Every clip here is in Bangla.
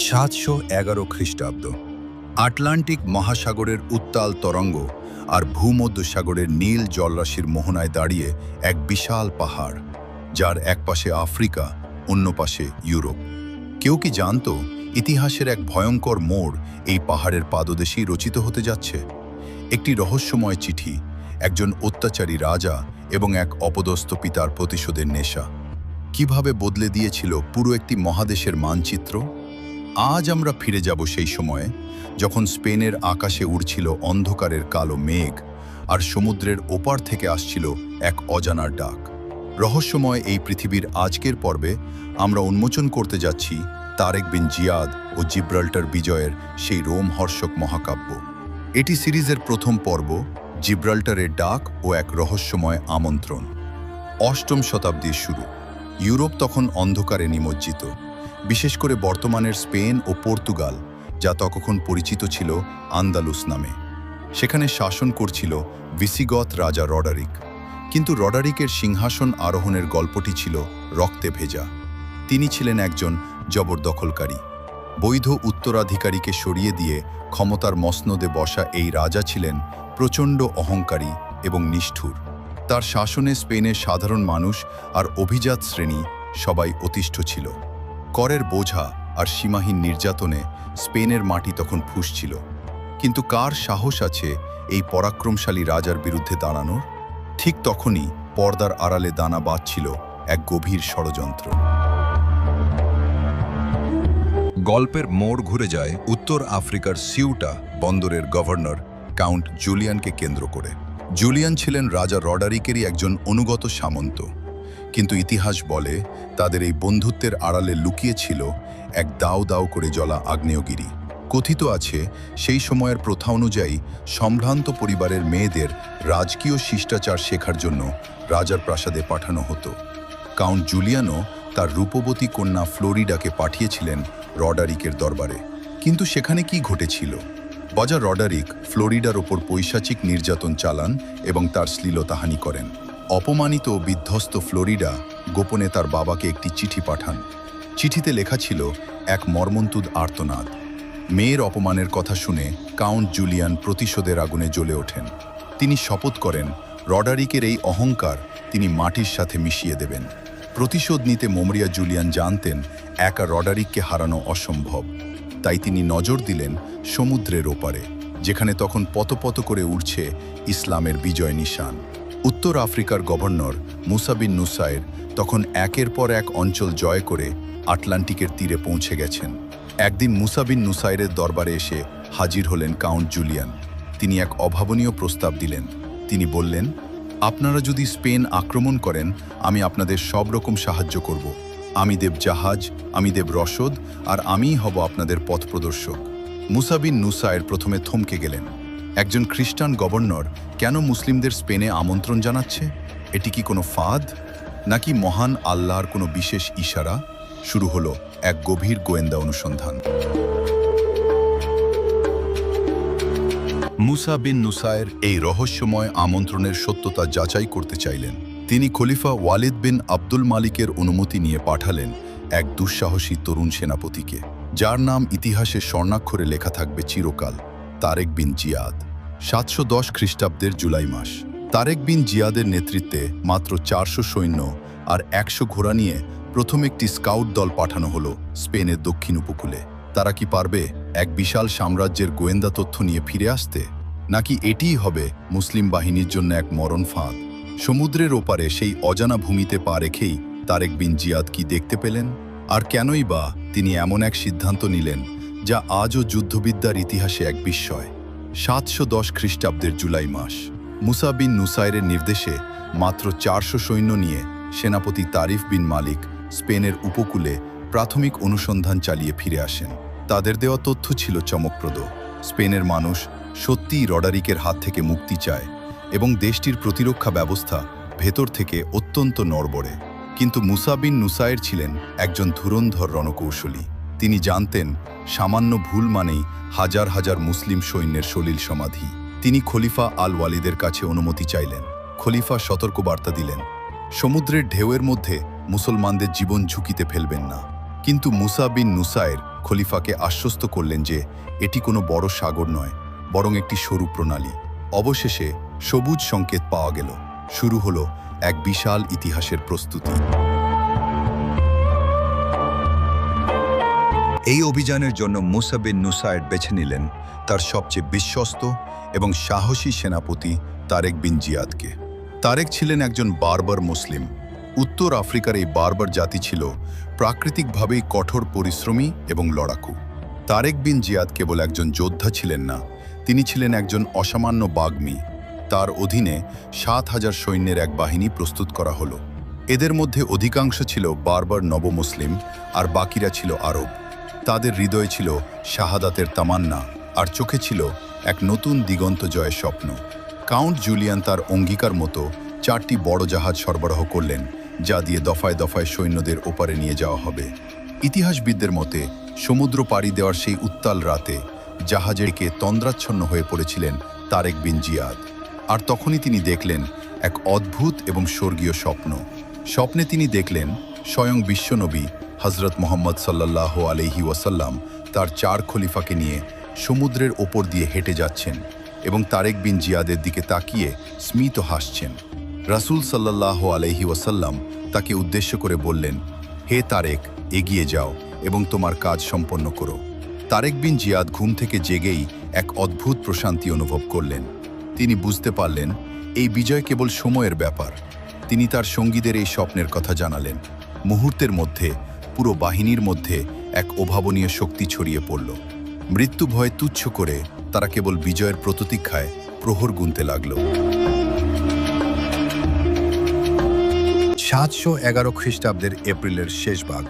711 খ্রিস্টাব্দ। আটলান্টিক মহাসাগরের উত্তাল তরঙ্গ আর ভূমধ্যসাগরের নীল জলরাশির মোহনায় দাঁড়িয়ে এক বিশাল পাহাড়, যার এক পাশে আফ্রিকা, অন্য পাশে ইউরোপ। কেউ কি জানতো ইতিহাসের এক ভয়ঙ্কর মোড় এই পাহাড়ের পাদদেশেই রচিত হতে যাচ্ছে? একটি রহস্যময় চিঠি, একজন অত্যাচারী রাজা এবং এক অপদস্থ পিতার প্রতিশোধের নেশা কিভাবে বদলে দিয়েছিল পুরো একটি মহাদেশের মানচিত্র। আজ আমরা ফিরে যাব সেই সময়ে যখন স্পেনের আকাশে উড়ছিল অন্ধকারের কালো মেঘ আর সমুদ্রের ওপার থেকে আসছিল এক অজানার ডাক। রহস্যময় এই পৃথিবীর আজকের পর্বে আমরা উন্মোচন করতে যাচ্ছি তারেক বিন জিয়াদ ও জিব্রাল্টার বিজয়ের সেই রোমহর্ষক মহাকাব্য। এটি সিরিজের প্রথম পর্ব, জিব্রাল্টারের ডাক ও এক রহস্যময় আমন্ত্রণ। অষ্টম শতাব্দীর শুরু। ইউরোপ তখন অন্ধকারে নিমজ্জিত, বিশেষ করে বর্তমানের স্পেন ও পর্তুগাল, যা তখন পরিচিত ছিল আন্দালুস নামে। সেখানে শাসন করছিল ভিসিগত রাজা রডারিক। কিন্তু রডারিকের সিংহাসন আরোহণের গল্পটি ছিল রক্তে ভেজা। তিনি ছিলেন একজন জবরদখলকারী। বৈধ উত্তরাধিকারীকে সরিয়ে দিয়ে ক্ষমতার মসনদে বসা এই রাজা ছিলেন প্রচণ্ড অহংকারী এবং নিষ্ঠুর। তার শাসনে স্পেনের সাধারণ মানুষ আর অভিজাত শ্রেণী সবাই অতিষ্ঠ ছিল। করের বোঝা আর সীমাহীন নির্যাতনে স্পেনের মাটি তখন ফুঁসছিল। কিন্তু কার সাহস আছে এই পরাক্রমশালী রাজার বিরুদ্ধে দাঁড়ানোর? ঠিক তখনই পর্দার আড়ালে দানা বাঁধছিল এক গভীর ষড়যন্ত্র। গল্পের মোড় ঘুরে যায় উত্তর আফ্রিকার সিউটা বন্দরের গভর্নর কাউন্ট জুলিয়ানকে কেন্দ্র করে। জুলিয়ান ছিলেন রাজা রডারিকেরই একজন অনুগত সামন্ত, কিন্তু ইতিহাস বলে তাদের এই বন্ধুত্বের আড়ালে লুকিয়ে ছিল এক দাও দাও করে জ্বলা আগ্নেয়গিরি। কথিত আছে সেই সময়ের প্রথা অনুযায়ী সম্ভ্রান্ত পরিবারের মেয়েদের রাজকীয় শিষ্টাচার শেখার জন্য রাজার প্রাসাদে পাঠানো হতো। কাউন্ট জুলিয়ানও তার রূপবতী কন্যা ফ্লোরিডাকে পাঠিয়েছিলেন রডারিকের দরবারে। কিন্তু সেখানে কি ঘটেছিল? রাজা রডারিক ফ্লোরিডার ওপর পৈশাচিক নির্যাতন চালান এবং তার শ্লীলতাহানি করেন। অপমানিত ও বিধ্বস্ত ফ্লোরিডা গোপনে তার বাবাকে একটি চিঠি পাঠান। চিঠিতে লেখা ছিল এক মর্মন্তুদ আর্তনাদ। মেয়ের অপমানের কথা শুনে কাউন্ট জুলিয়ান প্রতিশোধের আগুনে জ্বলে ওঠেন। তিনি শপথ করেন রডারিকের এই অহংকার তিনি মাটির সাথে মিশিয়ে দেবেন। প্রতিশোধ নিতে মমরিয়া জুলিয়ান জানতেন একা রডারিককে হারানো অসম্ভব। তাই তিনি নজর দিলেন সমুদ্রের ওপারে, যেখানে তখন পত করে উঠছে ইসলামের বিজয় নিশান। উত্তর আফ্রিকার গভর্নর মুসা বিন নুসাইর তখন একের পর এক অঞ্চল জয় করে আটলান্টিকের তীরে পৌঁছে গেছেন। একদিন মুসা বিন নুসাইরের দরবারে এসে হাজির হলেন কাউন্ট জুলিয়ান। তিনি এক অভাবনীয় প্রস্তাব দিলেন। তিনি বললেন, আপনারা যদি স্পেন আক্রমণ করেন, আমি আপনাদের সব রকম সাহায্য করব। আমি দেব জাহাজ, আমি দেব রসদ, আর আমিই হব আপনাদের পথ প্রদর্শক। মুসা বিন নুসাইর প্রথমে থমকে গেলেন। একজন খ্রিস্টান গভর্নর কেন মুসলিমদের স্পেনে আমন্ত্রণ জানাচ্ছে? এটি কি কোনো ফাঁদ, নাকি মহান আল্লাহর কোনো বিশেষ ইশারা? শুরু হলো এক গভীর গোয়েন্দা অনুসন্ধান। মুসা বিন নুসাইর এই রহস্যময় আমন্ত্রণের সত্যতা যাচাই করতে চাইলেন। তিনি খলিফা ওয়ালিদ বিন আব্দুল মালিকের অনুমতি নিয়ে পাঠালেন এক দুঃসাহসী তরুণ সেনাপতিকে, যার নাম ইতিহাসে স্বর্ণাক্ষরে লেখা থাকবে চিরকাল, তারেক বিন জিয়াদ। 710 খ্রিস্টাব্দের জুলাই মাস। তারেক বিন জিয়াদের নেতৃত্বে মাত্র 400 সৈন্য আর 100 ঘোড়া নিয়ে প্রথম একটি স্কাউট দল পাঠানো হলো স্পেনের দক্ষিণ উপকূলে। তারা কি পারবে এক বিশাল সাম্রাজ্যের গোয়েন্দা তথ্য নিয়ে ফিরে আসতে, নাকি এটিই হবে মুসলিম বাহিনীর জন্য এক মরণ ফাঁদ? সমুদ্রের ওপারে সেই অজানা ভূমিতে পা রেখেই তারেক বিন জিয়াদ কি দেখতে পেলেন, আর কেনই বা তিনি এমন এক সিদ্ধান্ত নিলেন যা আজও যুদ্ধবিদ্যার ইতিহাসে এক বিস্ময়? 710 খ্রিস্টাব্দের জুলাই মাস। মুসা বিন নুসাইরের নির্দেশে মাত্র 400 সৈন্য নিয়ে সেনাপতি তারিফ বিন মালিক স্পেনের উপকূলে প্রাথমিক অনুসন্ধান চালিয়ে ফিরে আসেন। তাদের দেওয়া তথ্য ছিল চমকপ্রদ। স্পেনের মানুষ সত্যিই রডারিকের হাত থেকে মুক্তি চায় এবং দেশটির প্রতিরক্ষা ব্যবস্থা ভেতর থেকে অত্যন্ত নড়বড়ে। কিন্তু মুসা বিন নুসাইর ছিলেন একজন ধুরন্ধর রণকৌশলী। তিনি জানতেন সামান্য ভুল মানেই হাজার হাজার মুসলিম সৈন্যের সলিল সমাধি। তিনি খলিফা আল ওয়ালিদের কাছে অনুমতি চাইলেন। খলিফা সতর্কবার্তা দিলেন, সমুদ্রের ঢেউয়ের মধ্যে মুসলমানদের জীবন ঝুঁকিতে ফেলবেন না। কিন্তু মুসা বিন নুসাইর খলিফাকে আশ্বস্ত করলেন যে এটি কোনো বড় সাগর নয়, বরং একটি সরু প্রণালী। অবশেষে সবুজ সংকেত পাওয়া গেল। শুরু হলো এক বিশাল ইতিহাসের প্রস্তুতি। এই অভিযানের জন্য মুসা বিন নুসাইর বেছে নিলেন তার সবচেয়ে বিশ্বস্ত এবং সাহসী সেনাপতি তারেক বিন জিয়াদকে। তারেক ছিলেন একজন বার্বার মুসলিম। উত্তর আফ্রিকার এই বার্বার জাতি ছিল প্রাকৃতিকভাবেই কঠোর পরিশ্রমী এবং লড়াকু। তারেক বিন জিয়াদ কেবল একজন যোদ্ধা ছিলেন না, তিনি ছিলেন একজন অসামান্য বাগ্মী। তার অধীনে ৭,০০০ সৈন্যের এক বাহিনী প্রস্তুত করা হলো। এদের মধ্যে অধিকাংশ ছিল বার্বার নবমুসলিম, আর বাকিরা ছিল আরব। তাদের হৃদয়ে ছিল শাহাদাতের তামান্না, আর চোখে ছিল এক নতুন দিগন্ত জয়ের স্বপ্ন। কাউন্ট জুলিয়ান তার অঙ্গীকার মতো 4টি বড় জাহাজ সরবরাহ করলেন, যা দিয়ে দফায় দফায় সৈন্যদের ওপারে নিয়ে যাওয়া হবে। ইতিহাসবিদদের মতে সমুদ্র পাড়ি দেওয়ার সেই উত্তাল রাতে জাহাজেকে তন্দ্রাচ্ছন্ন হয়ে পড়েছিলেন তারেক বিন জিয়াদ। আর তখনই তিনি দেখলেন এক অদ্ভুত এবং স্বর্গীয় স্বপ্ন। স্বপ্নে তিনি দেখলেন স্বয়ং বিশ্বনবী হজরত মোহাম্মদ সাল্লাল্লাহু আলাইহি ওয়াসাল্লাম তার 4 খলিফাকে নিয়ে সমুদ্রের ওপর দিয়ে হেঁটে যাচ্ছেন এবং তারেক বিন জিয়াদের দিকে তাকিয়ে স্মিত হাসছেন। রাসূল সাল্লাল্লাহু আলাইহি ওয়াসাল্লাম তাকে উদ্দেশ্য করে বললেন, হে তারেক, এগিয়ে যাও এবং তোমার কাজ সম্পন্ন করো। তারেক বিন জিয়াদ ঘুম থেকে জেগেই এক অদ্ভুত প্রশান্তি অনুভব করলেন। তিনি বুঝতে পারলেন এই বিজয় কেবল সময়ের ব্যাপার। তিনি তার সঙ্গীদের এই স্বপ্নের কথা জানালেন। মুহূর্তের মধ্যে পুরো বাহিনীর মধ্যে এক অভাবনীয় শক্তি ছড়িয়ে পড়ল। মৃত্যু ভয় তুচ্ছ করে তারা কেবল বিজয়ের প্রতীক্ষায় প্রহর গুনতে লাগল। 711 খ্রিস্টাব্দের এপ্রিলের শেষ ভাগ।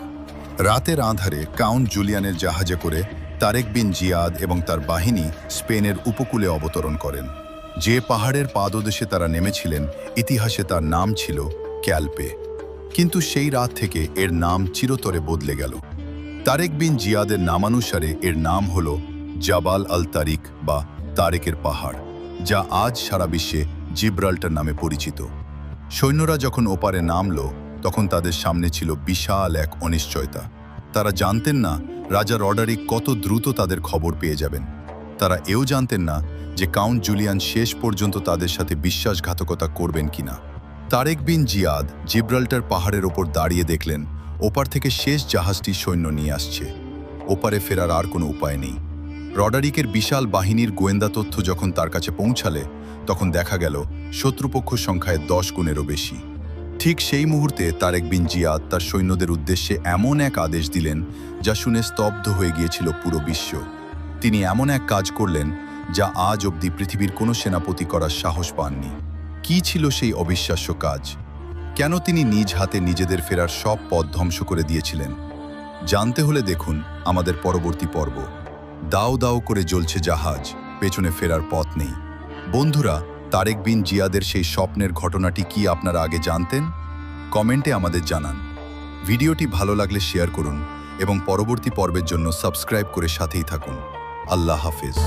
রাতের আঁধারে কাউন্ট জুলিয়ানের জাহাজে করে তারেক বিন জিয়াদ এবং তার বাহিনী স্পেনের উপকূলে অবতরণ করেন। যে পাহাড়ের পাদদেশে তারা নেমেছিলেন, ইতিহাসে তার নাম ছিল ক্যালপে। কিন্তু সেই রাত থেকে এর নাম চিরতরে বদলে গেল। তারেক বিন জিয়াদের নামানুসারে এর নাম হল জাবাল আল তারিক বা তারেকের পাহাড়, যা আজ সারা বিশ্বে জিব্রাল্টার নামে পরিচিত। সৈন্যরা যখন ওপারে নামল, তখন তাদের সামনে ছিল বিশাল এক অনিশ্চয়তা। তারা জানতেন না রাজা রডারিক কত দ্রুত তাদের খবর পেয়ে যাবেন। তারা এও জানতেন না যে কাউন্ট জুলিয়ান শেষ পর্যন্ত তাদের সাথে বিশ্বাসঘাতকতা করবেন কিনা। তারেক বিন জিয়াদ জিব্রাল্টার পাহাড়ের ওপর দাঁড়িয়ে দেখলেন ওপার থেকে শেষ জাহাজটি সৈন্য নিয়ে আসছে। ওপারে ফেরার আর কোনো উপায় নেই। রডারিকের বিশাল বাহিনীর গোয়েন্দা তথ্য যখন তার কাছে পৌঁছালে, তখন দেখা গেল শত্রুপক্ষ সংখ্যায় 10 গুণেরও বেশি। ঠিক সেই মুহূর্তে তারেক বিন জিয়াদ তার সৈন্যদের উদ্দেশ্যে এমন এক আদেশ দিলেন যা শুনে স্তব্ধ হয়ে গিয়েছিল পুরো বিশ্ব। তিনি এমন এক কাজ করলেন যা আজ অবধি পৃথিবীর কোনো সেনাপতি করার সাহস পাননি। কি ছিল সেই অবিশ্বাস্য কাজ? কেন তিনি নিজ হাতে নিজেদের ফেরার সব পথ ধ্বংস করে দিয়েছিলেন? জানতে হলে দেখুন আমাদের পরবর্তী পর্ব। দাও দাও করে জ্বলছে জাহাজ, পেছনে ফেরার পথ নেই। বন্ধুরা, তারেক বিন জিয়াদের সেই স্বপ্নের ঘটনাটি কি আপনারা আগে জানতেন? কমেন্টে আমাদের জানান। ভিডিওটি ভালো লাগলে শেয়ার করুন এবং পরবর্তী পর্বের জন্য সাবস্ক্রাইব করে সাথেই থাকুন। আল্লাহ হাফেজ।